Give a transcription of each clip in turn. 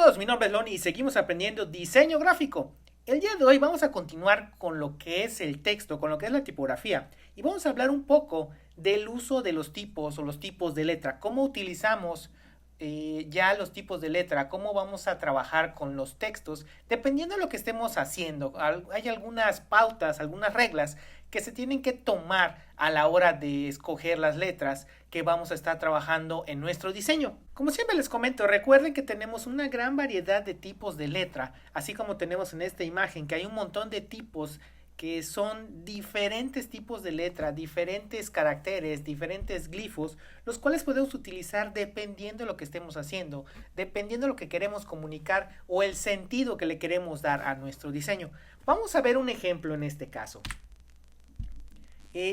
todos, mi nombre es Loni y seguimos aprendiendo diseño gráfico. El día de hoy vamos a continuar con lo que es el texto, con lo que es la tipografía y vamos a hablar un poco del uso de los tipos o los tipos de letra, cómo utilizamos ya los tipos de letra, cómo vamos a trabajar con los textos, dependiendo de lo que estemos haciendo. Hay algunas pautas, algunas reglas que se tienen que tomar a la hora de escoger las letras que vamos a estar trabajando en nuestro diseño. Como siempre les comento, recuerden que tenemos una gran variedad de tipos de letra, así como tenemos en esta imagen que hay un montón de tipos que son diferentes tipos de letra, diferentes caracteres, diferentes glifos, los cuales podemos utilizar dependiendo de lo que estemos haciendo, dependiendo de lo que queremos comunicar o el sentido que le queremos dar a nuestro diseño. Vamos a ver un ejemplo en este caso.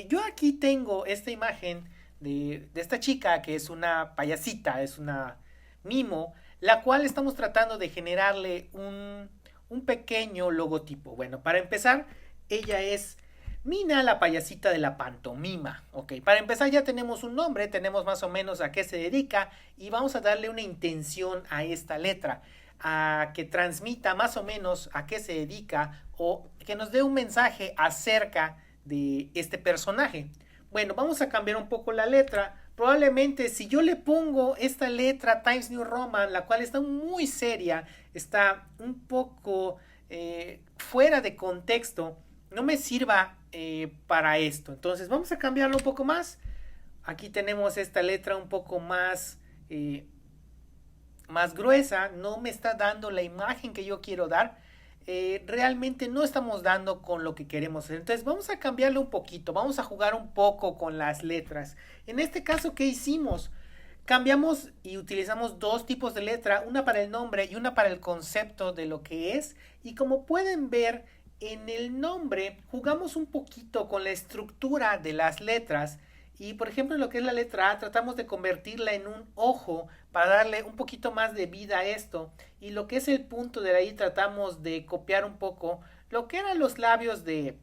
Yo aquí tengo esta imagen de esta chica que es una payasita, es una mimo, la cual estamos tratando de generarle un pequeño logotipo. Bueno, para empezar, ella es Mina, la payasita de la pantomima. Ok, para empezar ya tenemos un nombre, tenemos más o menos a qué se dedica y vamos a darle una intención a esta letra, a que transmita más o menos a qué se dedica o que nos dé un mensaje acerca de este personaje. Bueno, vamos a cambiar un poco la letra. Probablemente si yo le pongo esta letra Times New Roman, la cual está muy seria, está un poco fuera de contexto, no me sirva para esto. Entonces vamos a cambiarlo un poco más. Aquí tenemos esta letra un poco más gruesa. No me está dando la imagen que yo quiero dar. Realmente no estamos dando con lo que queremos hacer. Entonces vamos a cambiarle un poquito. Vamos a jugar un poco con las letras. En este caso, ¿qué hicimos? Cambiamos y utilizamos dos tipos de letra, una para el nombre y una para el concepto de lo que es. Y como pueden ver, en el nombre jugamos un poquito con la estructura de las letras. Y por ejemplo, en lo que es la letra A, tratamos de convertirla en un ojo para darle un poquito más de vida a esto. Y lo que es el punto de ahí, tratamos de copiar un poco lo que eran los labios del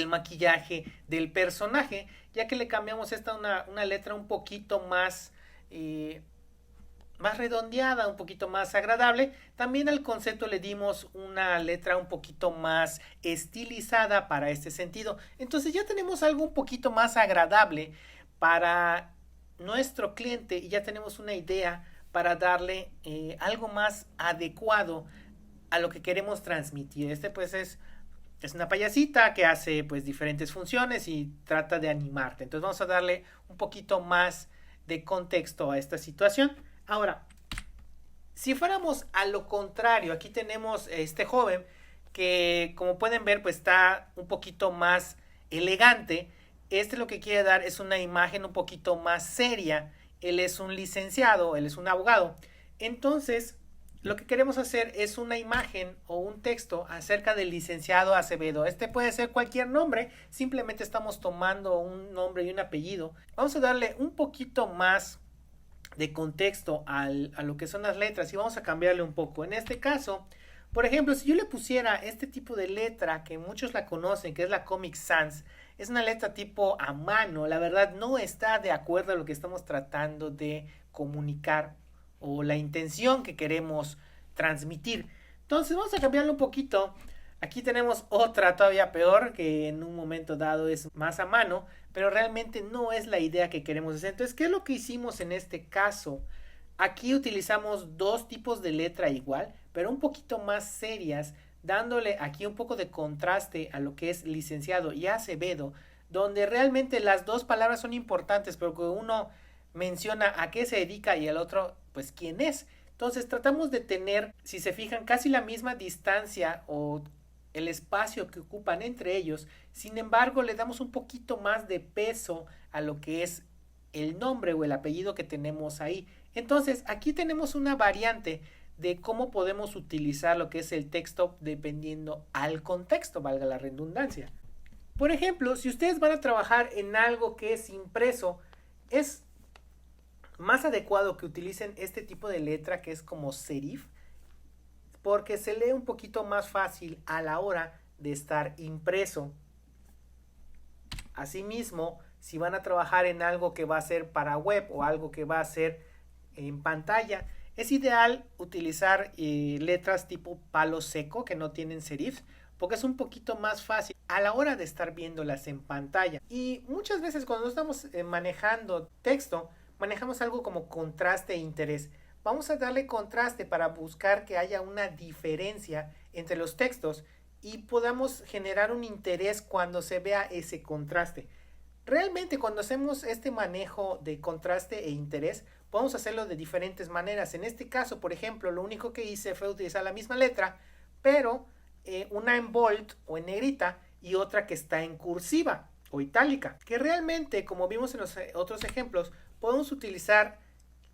maquillaje del personaje, ya que le cambiamos esta una letra un poquito más redondeada, un poquito más agradable. También al concepto le dimos una letra un poquito más estilizada para este sentido. Entonces ya tenemos algo un poquito más agradable para nuestro cliente y ya tenemos una idea para darle algo más adecuado a lo que queremos transmitir. Este pues es una payasita que hace pues diferentes funciones y trata de animarte. Entonces vamos a darle un poquito más de contexto a esta situación. Ahora, si fuéramos a lo contrario, aquí tenemos este joven que como pueden ver pues está un poquito más elegante. Este lo que quiere dar es una imagen un poquito más seria. Él es un licenciado, él es un abogado. Entonces, lo que queremos hacer es una imagen o un texto acerca del licenciado Acevedo. Este puede ser cualquier nombre, simplemente estamos tomando un nombre y un apellido. Vamos a darle un poquito más de contexto a lo que son las letras y vamos a cambiarle un poco. En este caso, por ejemplo, si yo le pusiera este tipo de letra que muchos la conocen, que es la Comic Sans, es una letra tipo a mano, la verdad no está de acuerdo a lo que estamos tratando de comunicar o la intención que queremos transmitir. Entonces vamos a cambiarlo un poquito. Aquí tenemos otra todavía peor que en un momento dado es más a mano, pero realmente no es la idea que queremos hacer. Entonces, ¿qué es lo que hicimos en este caso? Aquí utilizamos dos tipos de letra igual, pero un poquito más serias, dándole aquí un poco de contraste a lo que es licenciado y Acevedo, donde realmente las dos palabras son importantes, pero que uno menciona a qué se dedica y el otro, pues, quién es. Entonces tratamos de tener, si se fijan, casi la misma distancia o el espacio que ocupan entre ellos. Sin embargo, le damos un poquito más de peso a lo que es el nombre o el apellido que tenemos ahí. Entonces, aquí tenemos una variante de cómo podemos utilizar lo que es el texto dependiendo al contexto, valga la redundancia. Por ejemplo, si ustedes van a trabajar en algo que es impreso, es más adecuado que utilicen este tipo de letra que es como serif, porque se lee un poquito más fácil a la hora de estar impreso. Asimismo, si van a trabajar en algo que va a ser para web o algo que va a ser en pantalla, Es ideal utilizar letras tipo palo seco que no tienen serif, porque es un poquito más fácil a la hora de estar viéndolas en pantalla. Y muchas veces cuando estamos manejando texto, manejamos algo como contraste e interés. Vamos a darle contraste para buscar que haya una diferencia entre los textos y podamos generar un interés cuando se vea ese contraste. Realmente cuando hacemos este manejo de contraste e interés, podemos hacerlo de diferentes maneras. En este caso, por ejemplo, lo único que hice fue utilizar la misma letra, pero una en bold o en negrita y otra que está en cursiva o itálica. Que realmente, como vimos en los otros ejemplos, podemos utilizar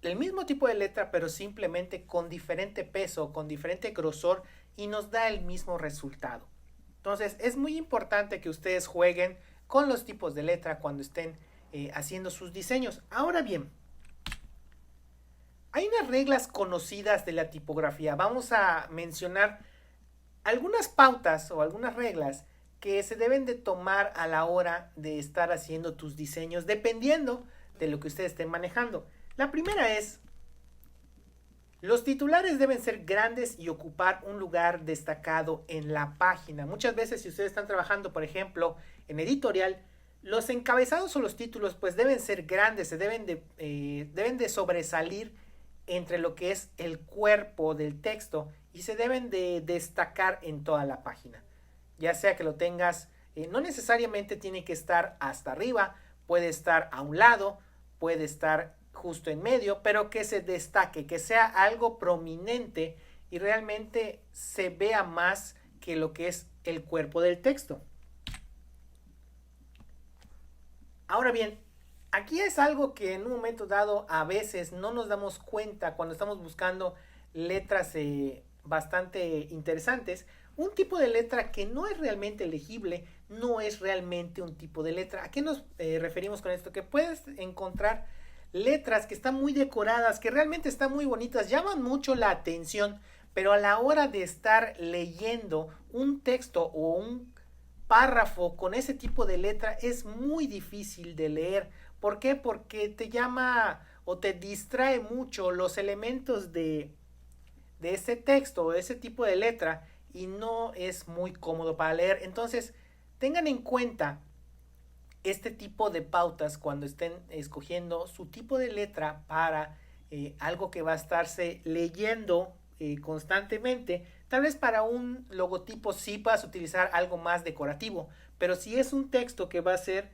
el mismo tipo de letra, pero simplemente con diferente peso, con diferente grosor y nos da el mismo resultado. Entonces, es muy importante que ustedes jueguen con los tipos de letra cuando estén haciendo sus diseños. Ahora bien, hay unas reglas conocidas de la tipografía. Vamos a mencionar algunas pautas o algunas reglas que se deben de tomar a la hora de estar haciendo tus diseños dependiendo de lo que ustedes estén manejando. La primera es, los titulares deben ser grandes y ocupar un lugar destacado en la página. Muchas veces si ustedes están trabajando, por ejemplo, en editorial, los encabezados o los títulos pues deben ser grandes, deben de sobresalir entre lo que es el cuerpo del texto y se deben de destacar en toda la página. Ya sea que lo tengas, no necesariamente tiene que estar hasta arriba, puede estar a un lado, puede estar justo en medio, pero que se destaque, que sea algo prominente y realmente se vea más que lo que es el cuerpo del texto. Ahora bien, aquí es algo que en un momento dado a veces no nos damos cuenta cuando estamos buscando letras bastante interesantes. Un tipo de letra que no es realmente legible, no es realmente un tipo de letra. ¿A qué nos referimos con esto? Que puedes encontrar letras que están muy decoradas, que realmente están muy bonitas, llaman mucho la atención, pero a la hora de estar leyendo un texto o un párrafo con ese tipo de letra es muy difícil de leer. ¿Por qué? Porque te llama o te distrae mucho los elementos de ese texto o de ese tipo de letra y no es muy cómodo para leer. Entonces, tengan en cuenta este tipo de pautas cuando estén escogiendo su tipo de letra para algo que va a estarse leyendo constantemente. Tal vez para un logotipo sí vas a utilizar algo más decorativo, pero si es un texto que va a ser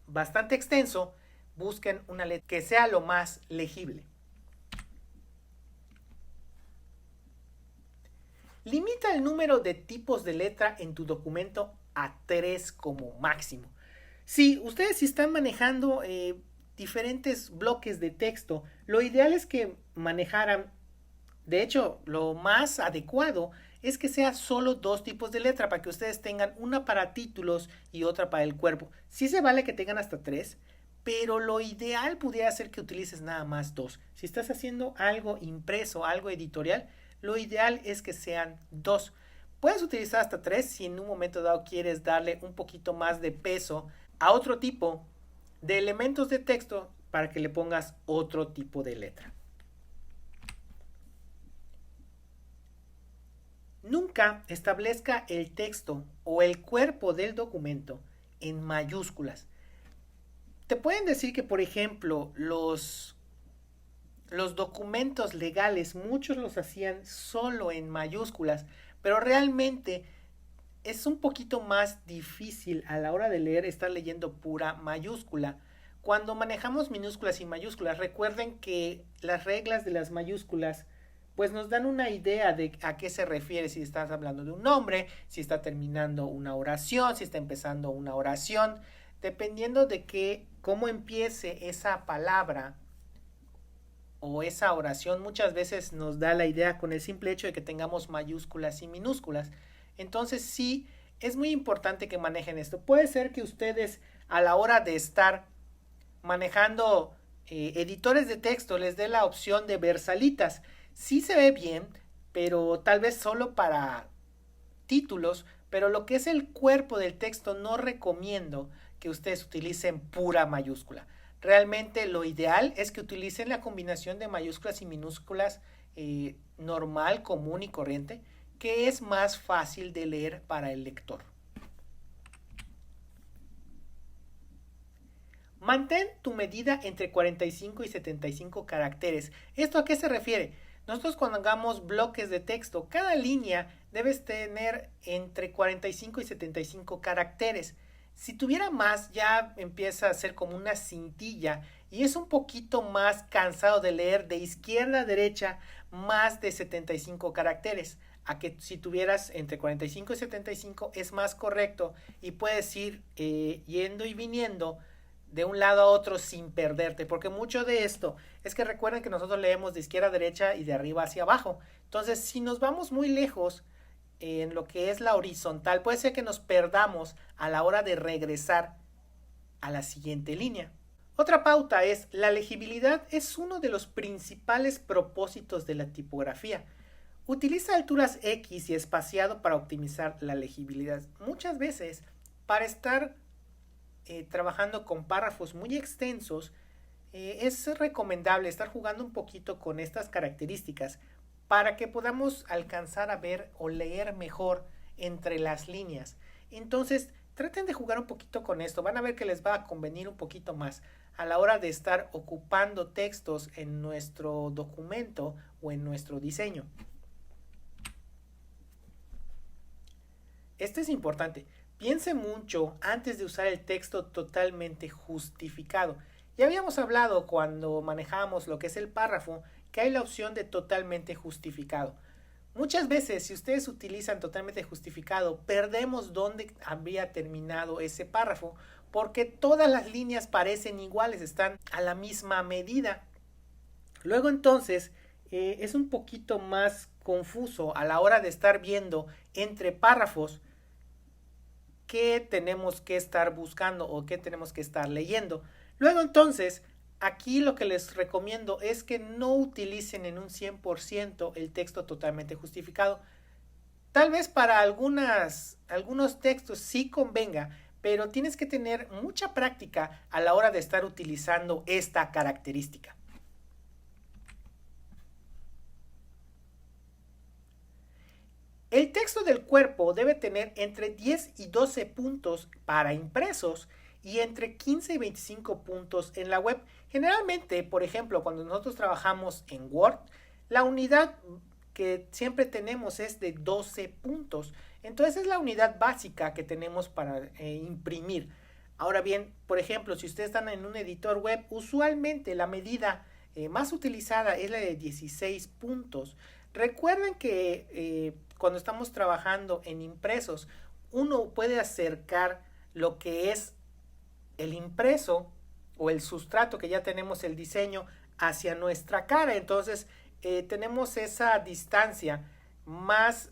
bastante extenso, busquen una letra que sea lo más legible. Limita el número de tipos de letra en tu documento a 3 como máximo. Si ustedes están manejando diferentes bloques de texto, lo ideal es que manejaran, de hecho, lo más adecuado es que sea solo 2 tipos de letra para que ustedes tengan una para títulos y otra para el cuerpo. Sí se vale que tengan hasta 3, pero lo ideal pudiera ser que utilices nada más 2. Si estás haciendo algo impreso, algo editorial, lo ideal es que sean 2. Puedes utilizar hasta 3 si en un momento dado quieres darle un poquito más de peso a otro tipo de elementos de texto para que le pongas otro tipo de letra. Nunca establezca el texto o el cuerpo del documento en mayúsculas. Te pueden decir que, por ejemplo, los documentos legales, muchos los hacían solo en mayúsculas, pero realmente es un poquito más difícil a la hora de leer estar leyendo pura mayúscula. Cuando manejamos minúsculas y mayúsculas, recuerden que las reglas de las mayúsculas pues nos dan una idea de a qué se refiere, si estás hablando de un nombre, si está terminando una oración, si está empezando una oración, dependiendo de cómo empiece esa palabra o esa oración, muchas veces nos da la idea con el simple hecho de que tengamos mayúsculas y minúsculas. Entonces sí, es muy importante que manejen esto. Puede ser que ustedes a la hora de estar manejando editores de texto les dé la opción de versalitas. Sí se ve bien, pero tal vez solo para títulos, pero lo que es el cuerpo del texto no recomiendo que ustedes utilicen pura mayúscula. Realmente lo ideal es que utilicen la combinación de mayúsculas y minúsculas normal, común y corriente, que es más fácil de leer para el lector. Mantén tu medida entre 45 y 75 caracteres. ¿Esto a qué se refiere? Nosotros cuando hagamos bloques de texto, cada línea debes tener entre 45 y 75 caracteres. Si tuviera más, ya empieza a ser como una cintilla y es un poquito más cansado de leer de izquierda a derecha más de 75 caracteres. A que si tuvieras entre 45 y 75 es más correcto y puedes ir yendo y viniendo de un lado a otro sin perderte, porque mucho de esto es que recuerden que nosotros leemos de izquierda a derecha y de arriba hacia abajo. Entonces, si nos vamos muy lejos en lo que es la horizontal, puede ser que nos perdamos a la hora de regresar a la siguiente línea. Otra pauta es la legibilidad es uno de los principales propósitos de la tipografía. Utiliza alturas X y espaciado para optimizar la legibilidad. Muchas veces, para estar trabajando con párrafos muy extensos, es recomendable estar jugando un poquito con estas características para que podamos alcanzar a ver o leer mejor entre las líneas. Entonces, traten de jugar un poquito con esto. Van a ver que les va a convenir un poquito más a la hora de estar ocupando textos en nuestro documento o en nuestro diseño. Esto es importante. Piense mucho antes de usar el texto totalmente justificado. Ya habíamos hablado cuando manejábamos lo que es el párrafo, que hay la opción de totalmente justificado. Muchas veces, si ustedes utilizan totalmente justificado, perdemos dónde había terminado ese párrafo, porque todas las líneas parecen iguales, están a la misma medida. Luego entonces, es un poquito más confuso a la hora de estar viendo entre párrafos qué tenemos que estar buscando o qué tenemos que estar leyendo. Luego entonces, aquí lo que les recomiendo es que no utilicen en un 100% el texto totalmente justificado. Tal vez para algunos textos sí convenga, pero tienes que tener mucha práctica a la hora de estar utilizando esta característica. El texto del cuerpo debe tener entre 10 y 12 puntos para impresos y entre 15 y 25 puntos en la web. Generalmente, por ejemplo, cuando nosotros trabajamos en Word, la unidad que siempre tenemos es de 12 puntos. Entonces es la unidad básica que tenemos para imprimir. Ahora bien, por ejemplo, si ustedes están en un editor web, usualmente la medida más utilizada es la de 16 puntos. Recuerden que cuando estamos trabajando en impresos, uno puede acercar lo que es el impreso o el sustrato que ya tenemos el diseño hacia nuestra cara. Entonces tenemos esa distancia más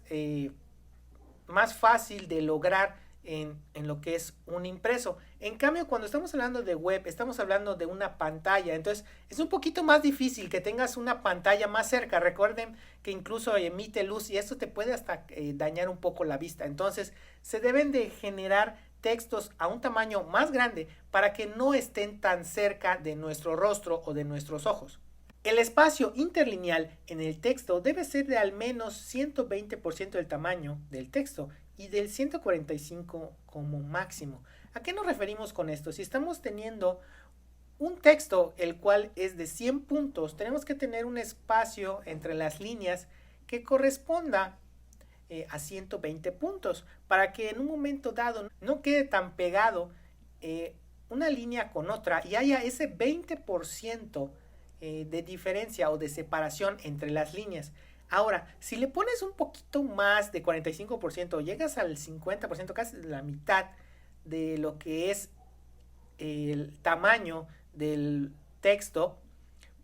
fácil de lograr en lo que es un impreso. En cambio, cuando estamos hablando de web, estamos hablando de una pantalla. Entonces, es un poquito más difícil que tengas una pantalla más cerca. Recuerden que incluso emite luz y esto te puede hasta dañar un poco la vista. Entonces, se deben de generar textos a un tamaño más grande para que no estén tan cerca de nuestro rostro o de nuestros ojos. El espacio interlineal en el texto debe ser de al menos 120% del tamaño del texto y del 145 como máximo. ¿A qué nos referimos con esto? Si estamos teniendo un texto el cual es de 100 puntos, tenemos que tener un espacio entre las líneas que corresponda a 120 puntos para que en un momento dado no quede tan pegado una línea con otra y haya ese 20% de diferencia o de separación entre las líneas. Ahora, si le pones un poquito más de 45%, llegas al 50%, casi la mitad de lo que es el tamaño del texto,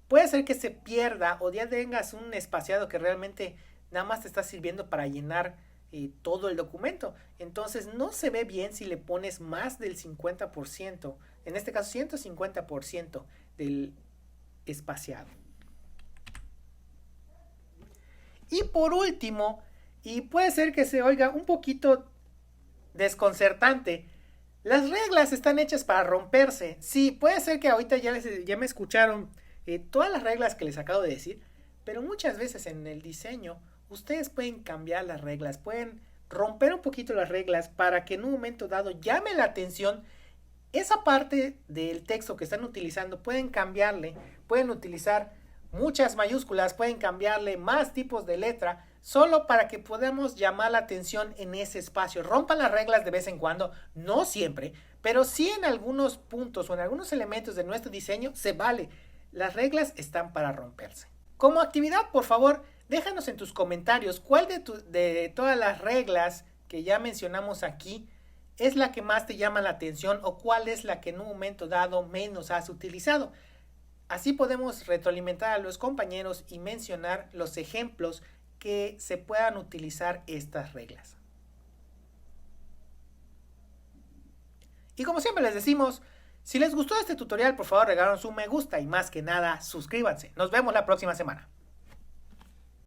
puede ser que se pierda o ya tengas un espaciado que realmente nada más te está sirviendo para llenar todo el documento. Entonces no se ve bien si le pones más del 50%, en este caso 150% del espaciado. Y por último, y puede ser que se oiga un poquito desconcertante, Las reglas están hechas para romperse. Sí, puede ser que ahorita ya me escucharon todas las reglas que les acabo de decir, pero muchas veces en el diseño ustedes pueden cambiar las reglas, pueden romper un poquito las reglas para que en un momento dado llame la atención esa parte del texto que están utilizando. Pueden cambiarle, pueden utilizar muchas mayúsculas, pueden cambiarle más tipos de letra, solo para que podamos llamar la atención en ese espacio. Rompan las reglas de vez en cuando, no siempre, pero sí en algunos puntos o en algunos elementos de nuestro diseño se vale. Las reglas están para romperse. Como actividad, por favor, déjanos en tus comentarios cuál de todas las reglas que ya mencionamos aquí es la que más te llama la atención o cuál es la que en un momento dado menos has utilizado. Así podemos retroalimentar a los compañeros y mencionar los ejemplos que se puedan utilizar estas reglas. Y como siempre les decimos, si les gustó este tutorial, por favor regálanos un me gusta y más que nada, suscríbanse. Nos vemos la próxima semana.